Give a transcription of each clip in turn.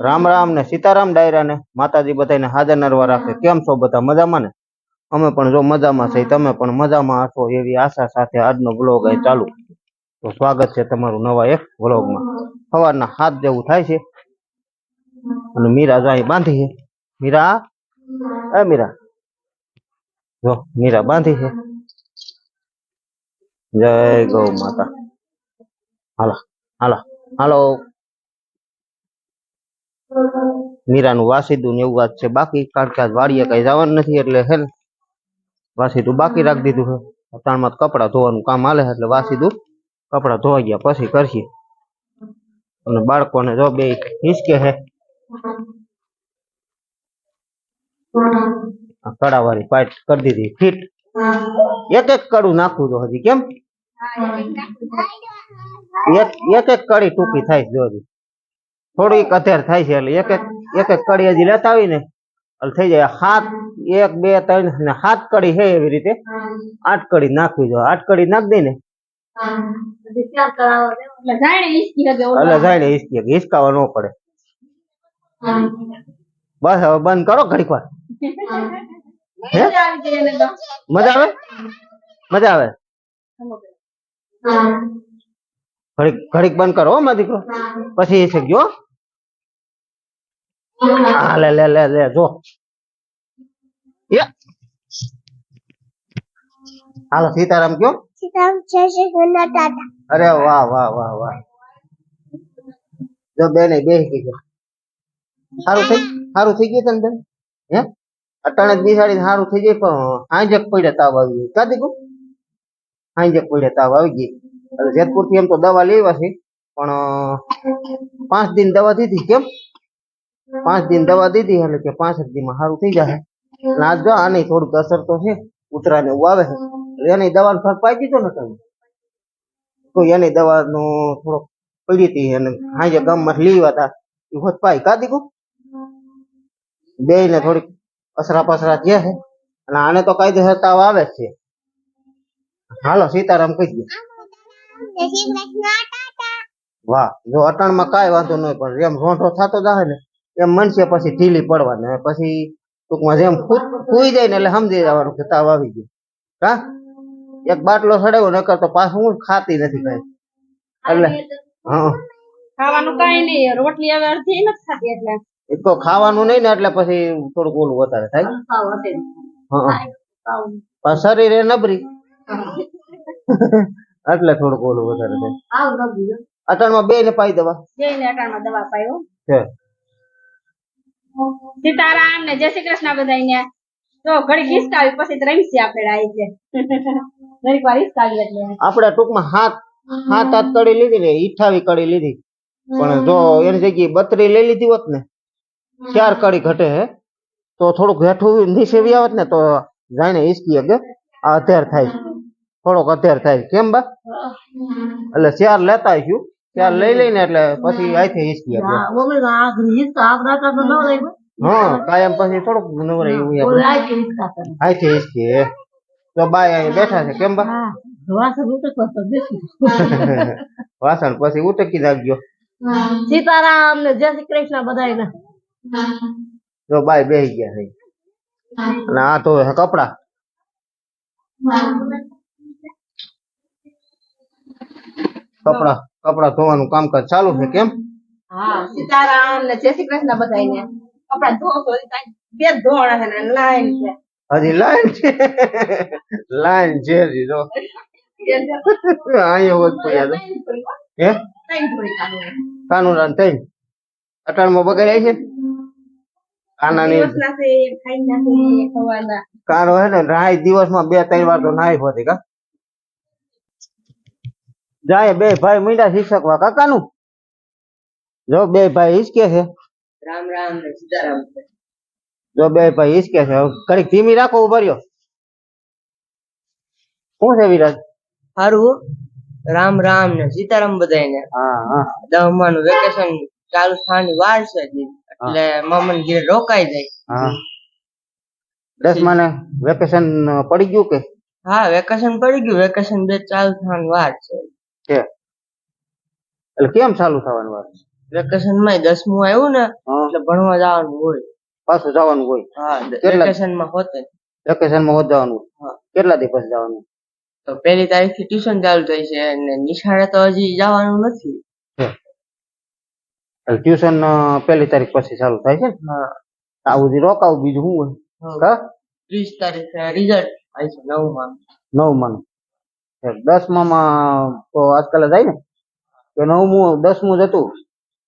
રામ રામ ને સીતારામ ડાયરા ને માતાજી બધાને હાજર નરવા રાખે. કેમ છો બધા? મજામાં ને? અમે પણ જો મજામાં છે, તમે પણ મજામાં હશો એવી આશા સાથે આજનો બ્લોગ અહીં ચાલુ. તો સ્વાગત છે તમારું નવા એક વ્લોગમાં. સવારના 7 જેવું થાય છે અને મીરા જો અહીં બાંધી છે. મીરા, એ મીરા જો મીરા બાંધી છે. જય ગૌ માતા. હાલો હાલો હાલો. મીરાનું વાસીદું ને એવું વાત છે બાકી, કારણ કે આજ વાડીએ કઈ જવાનું નથી એટલે હે ને વાસીદું બાકી રાખી દીધું છે. અતાણમાં કપડા ધોવાનું કામ હાલે એટલે વાસીદું કપડા ધોઈ ગયા પછી કરશી. અને બાળકોને જો બે હિસકે છે. કડાવાળી પાઇપ કરી દીધી ફીટ. એક એક કડું નાખવું તો હજી કેમ એક એક કડી ટૂંકી થાય જો હજી થોડીક અત્યારે થાય છે એટલે એક એક કડી હજી લેતા આવી ને એટલે થઈ જાય 7 1 2 3 ને 7 કડી છે એવી રીતે 8 કડી નાખવી જો 8 કડી નાખ દઈ ને એટલે જાય હિસકાવા ન પડે. બસ હવે બંધ કરો ઘડીક વાર. મજા આવે મજા આવે ઘડીક બંધ કરો મારા દીકરો પછી છે ગયો. હા લે લે લે લે જો હાલો સીતારામ કયો. અરે વાહ વાહ વાહ વાહ. જો બેને બેસી ગઈ. સારું થઈ ગયું તને બેન? હે અટાણે બેસાડી સારું થઈ જાય પણ હાંજક પડે તાવ આવી ગઈ. કા દીકું હાંજક પડે તાવ આવી ગઈ એટલે જેતપુર થી એમ તો દવા લેવા છે પણ 5 દિન દવા દીધી. કેમ 5 દિન દવા દીધી એટલે કે 5 દિનમાં સારું થઈ જાય. ના જો આની થોડુંક અસર તો છે, ઉતરા ને એવું આવે છે એટલે એની દવાનો ફરક પાઈ દીધો ને તમે તો એની દવાનો થોડોક પડી હતી અને હાજે ગામમાં લેવા હતા એ હોત પાઈ. કા દીકું બે ને થોડીક અસરા પસરા થયા છે અને આને તો કાયદેસર તાવ આવે જ છે. હાલો સીતારામ કહી દો. વાહ જો અટાણમાં કાંઈ વાંધો નહીં પણ જેમ રોંઢો થતો જાય ને એમ મનશે પછી ઢીલી પડવાની પછી ટૂંકમાં જેમ ફૂઈ જાય ને એટલે સમજી જવાનું કે તાવ આવી ગયો. હા એક બાટલો સડાવ્યો નકર તો પાછું હું ખાતી નથી કઈ એટલે હા ખાવાનું કઈ નહીં. રોટલી હવે અડધી નથી ખાતી એટલે એક તો ખાવાનું નહીં ને એટલે પછી થોડુંક ઓલું વધારે થાય. હા શરીર એ નબળી એટલે થોડુંક ઓલું વધારે થાય. અટાણમાં બે ને પાઈ દવા પાયો છે. સીતારામ ને જય શ્રી કૃષ્ણ બધાને. તો ઘડી હિસકાવી પછી રમશી આપણે આવી છે ઘડીક વાર હિસકાવી એટલે આપણે ટૂંકમાં 7 કડી લીધી ને 28 કડી લીધી પણ જો એની જગ્યાએ 32 લઈ લીધી હોત ને 4 કડી ઘટે હે તો થોડુંક હેઠું નીચે આવત ને તો જાણે હિસકી અગે આ અત્યારે થાય થોડોક અત્યારે થાય. કેમ બા એટલે 4 લેતા આવીશું 4 લઈ લઈને એટલે પછી આથી હિસકી અગે. હા કાયમ પછી થોડુંક નવરાય એવું આથી હિસકી તો બાય અહીં બેઠા છે. કેમ બા વાસણ પછી ઉટકી નાખજો. સીતારામ ને જય શ્રી કૃષ્ણ બધાને. જો બાય બેસી ગયા છે અને આ તો કપડા કપડા ધોવાનું કામકાજ ચાલુ છે. કેમ હા સીતારામ ને જય શ્રી કૃષ્ણ બધાને. કપડા ધો બે ધોણા છે ને લાઈન છે હજી લાઈન છે લાઈન છે હજી જો અહીંયા હોત પડ્યા હે કાનુડા ને તઈ અટાણમાં બગાડ્યા છે. કાનાની કાનો હે ને નાય દિવસમાં 2-3 વાર તો નાય હોતી કા જાય. બે ભાઈ મીંડા શિક્ષકવા કાકાનું જો બે ભાઈ હિસકે છે. રામ રામ ને સીતારામ. જો બે ભાઈ હિસકે છે. ઘડીક ધીમી રાખો ઉભર્યો. શું છે વિરાજ? હારું રામ રામ ને સીતારામ બધાને. હા હા 10મા નું વેકેશન ચાલુ થવાની વાર છે એટલે મામા ઘેર રોકાઈ જાય. હા 10મા ને વેકેશન પડી ગયું કે? હા વેકેશન પડી ગયું. વેકેશન બે ચાલુ થવાની વાર છે. એટલે કેમ ચાલુ થવાની વાર? વેકેશન માં 10મું આવ્યું ને હા એટલે ભણવા જવાનું હોય. પાછું જવાનું હોય હા કેટલા? વેકેશન માં હોતે. વેકેશનમાં હોત જવાનું હોય. હા. કેટલા દિવસ જવાનું? તો 1લી તારીખથી ટ્યુશન ચાલુ થઈ છે અને નિશાળે તો હજી જવાનું નથી. ટ્યુશન 1લી તારીખ પછી ચાલુ થાય છે ને? હા આવું જે રોકાવું બીજું શું હોય? હા 30 તારીખે રિઝલ્ટ આવી છે 9માં. 9માં 10માં તો આજકાલ જાય ને કે 9મું 10મું જ હતું?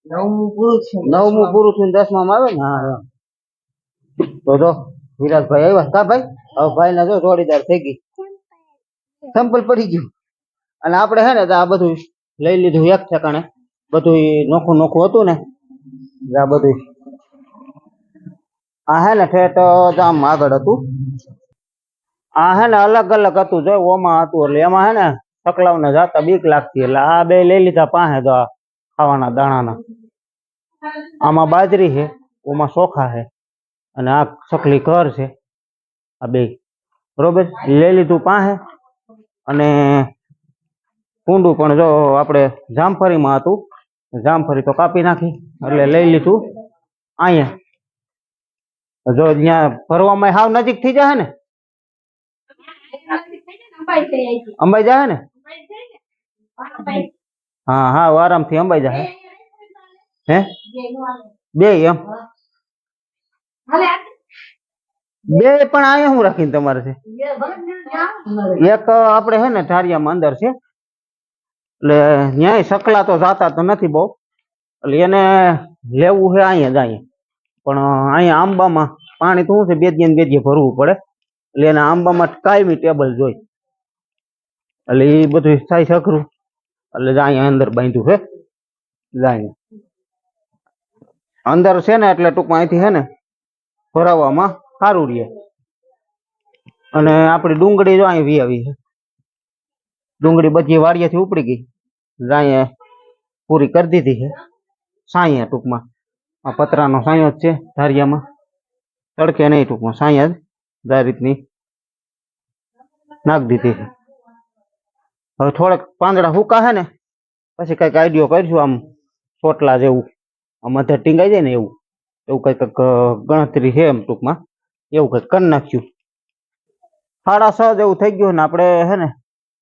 9મું પૂરું છે 9મું પૂરું થઈને 10માં આવે ને? હા હા. તો જો વિરાજભાઈ આવ્યા કા ભાઈ? હવે ભાઈ ના જો જોડીદાર થઈ ગઈ, સંપલ પડી ગયું. અને આપણે હે ને તો આ બધું લઈ લીધું એક ઠેકાણે, બધું નોખું નોખું હતું ને આ બધું આ હે ને ઠેઠ આમ આગળ હતું. આ હે ને અલગ અલગ હતું, જો ઓમાં હતું એટલે એમાં હે ને સકલાવને જાતા બીક લાગતી એટલે આ બે લઈ લીધા પાસે તો આ ખાવાના દાણાના. આમાં બાજરી છે, ઓમાં ચોખા છે અને આ સકલી ઘર છે. આ બે બરોબર લઈ લીધું પાસે. અને કુંડું પણ જો આપણે જામફળીમાં હતું, જામફળી તો કાપી નાખી એટલે લઈ લીધું અહીંયા. જો ત્યાં ભરવામાં હાવ નજીક થઈ જાય ને, અંબાઈ જાય ને? હા હા આરામથી અંબાઈ જાય. હે બે એમ બે પણ અહીંયા હું રાખીને તમારે છે? એક આપણે છે ને ઢારિયામાં અંદર છે એટલે ન્યાય સકલા તો જાતા તો નથી બહુ, એટલે એને લેવું છે અહીંયા જ અહીંયા. પણ અહીંયા આંબામાં પાણી તો શું છે બેદીએ ભરવું પડે એટલે એને આંબામાં કાયમી ટેબલ જોઈ એટલે એ બધું થાય સખરું એટલે અહીંયા અંદર બાંધ્યું છે. જાય અંદર છે ને એટલે ટૂંકમાં અહીંથી છે ને ભરાવામાં સારું રહે. અને આપણી ડુંગળી જો અહીં વી આવી છે, ડુંગળી બધી વાડિયાથી ઉપડી ગઈ, જાય પૂરી કરી દીધી છે. સાંયા ટૂંકમાં આ પતરાનો સાંયો જ છે ધારિયામાં, તડકે નહીં ટૂંકમાં સાંયા જ આ રીતની નાખી દીધી છે. હવે થોડાક પાંદડા હુકા છે ને પછી કંઈક આઈડિયો કરશું, આમ ચોટલા જેવું આમ મધર ટીંગાઈ જાય ને એવું એવું કંઈક ગણતરી છે એમ ટૂંકમાં, એવું કંઈક કરી નાખ્યું. 6:30 જેવું થઈ ગયું ને આપણે છે ને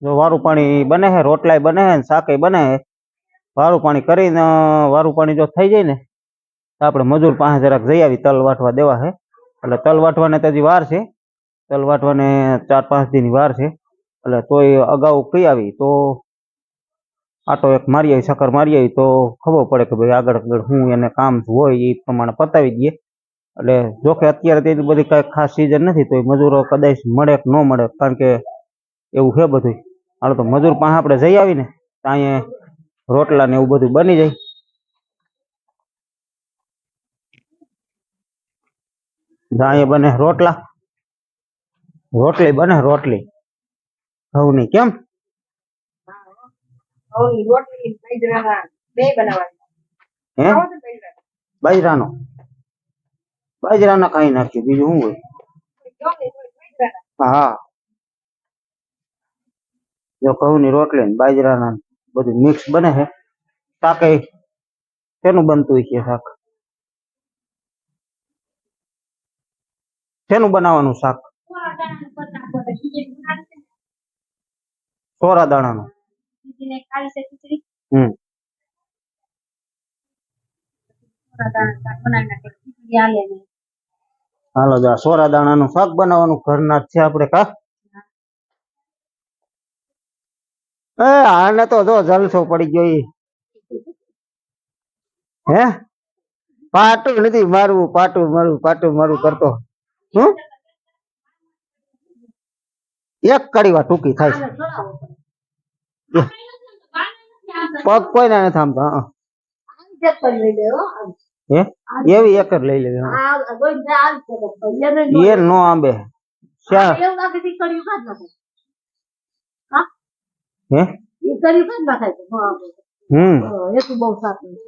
જો વારું પાણી બને છે, રોટલાય બને છે ને શાકે બને છે. વારું પાણી કરીને વારું પાણી જો થઈ જાય ને તો આપણે મજૂર પાસે જરાક જઈ આવી, તલ વાટવા દેવા છે. એટલે તલ વાટવાને તો હજી વાર છે, તલ વાટવાને 4-5 દીની વાર છે. એટલે તોય અગાઉ કહી આવી તો આટો એક મારી આવી, ચક્કર મારી આવી તો ખબર પડે કે ભાઈ આગળ આગળ હું એને કામ હોય એ પ્રમાણે પતાવી દઈએ. એટલે જોકે અત્યારે તે બધી કાંઈ ખાસ સિઝન નથી તો મજૂરો કદાચ મળે કે ન મળે, કારણ કે એવું છે બધું. હાલો તો મજૂર પાસે આપણે જઈ આવીને તો અહીંયા રોટલા ને એવું બધું બની જાય. અહીંયા બને રોટલા, રોટલી બને રોટલી ઘઉંની. કેમ હે બાજરાનો? બાજરાના ખાઈ નાખ્યું, બીજું શું હોય? હા જો ઘઉંની રોટલી ને બાજરાના બધું મિક્સ બને છે. શાક શેનું બનતું છે? શાક શેનું બનાવવાનું? શાક સોરા દાણાનું. હમ હાલો જા સોરા દાણાનું શાક બનાવવાનું ઘરના જ છે આપણે. કા આને તો જો જલસો પડી ગયો. હે પાટું નથી મારવું, પાટું મારવું, પાટું મારવું કરતો. હું એક કડીવા ટૂંકી થાય છે, પગ કોઈ ના નથી આમતો. હે એવી એક જ લઈ લેવી એ નો આંબે. હે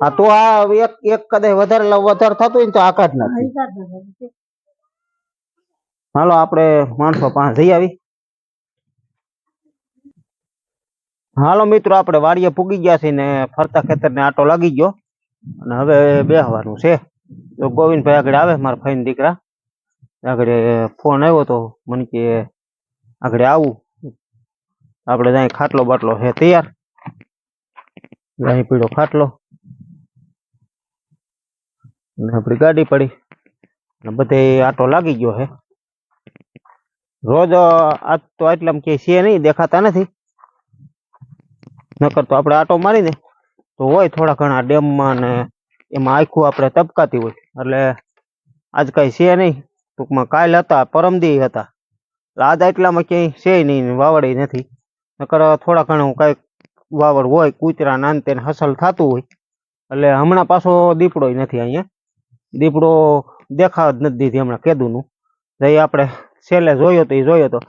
હા તો આ એક કદાચ વધારે થતું હોય ને તો આકાશ નથી. હાલો આપણે માણસો પાસે જઈ આવી. હાલો મિત્રો આપણે વાડીએ પૂગી ગયા છે ને ફરતા ખેતર ને આટો લાગી ગયો. અને હવે બેહવાનું છે. તો ગોવિંદભાઈ આગળ આવે, મારા ભાઈ દીકરા આગળ ફોન આવ્યો તો મને કે આગળ આવું, આપણે ત્યાં ખાટલો બાટલો છે તૈયાર, અહીં પીડો ખાટલો અને આપણી ગાડી પડી અને બધે આટો લાગી ગયો છે. રોજ આજ તો આટલામાં કે છે નહીં, દેખાતા નથી, નકર તો આપણે આટો મારીને તો હોય થોડા ઘણા ડેમમાં ને એમાં આખું આપણે તબકાતી હોય. એટલે આજ કઈ છે નહીં, ટૂંકમાં કાલ હતા, પરમદી હતા, આજ એટલામાં ક્યાંય છે નહીં, વાવડે નથી. નકર થોડા ઘણું કાંઈક વાવડ હોય, કૂતરા નાન તેને હસલ થતું હોય. એટલે હમણાં પાછો દીપડો નથી અહીંયા, દીપડો દેખાવ જ નથી દીધી હમણાં કેદુનું. જઈ આપણે છેલ્લે જોયો તો એ જોયો તો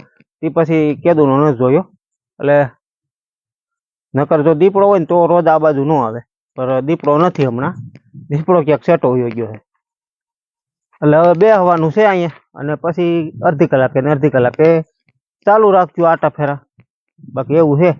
તે પછી કેદુનો નથી જોયો. એટલે નકર જો દીપડો હોય ને તો રોજ આ બાજુ ન આવે, પણ દીપડો નથી હમણાં, દીપડો ક્યાંક સેટો હોઈ ગયો છે. એટલે હવે બેહવાનું છે અહીંયા, અને પછી અડધી કલાકે ચાલુ રાખજો આટા ફેરા, બાકી એવું છે.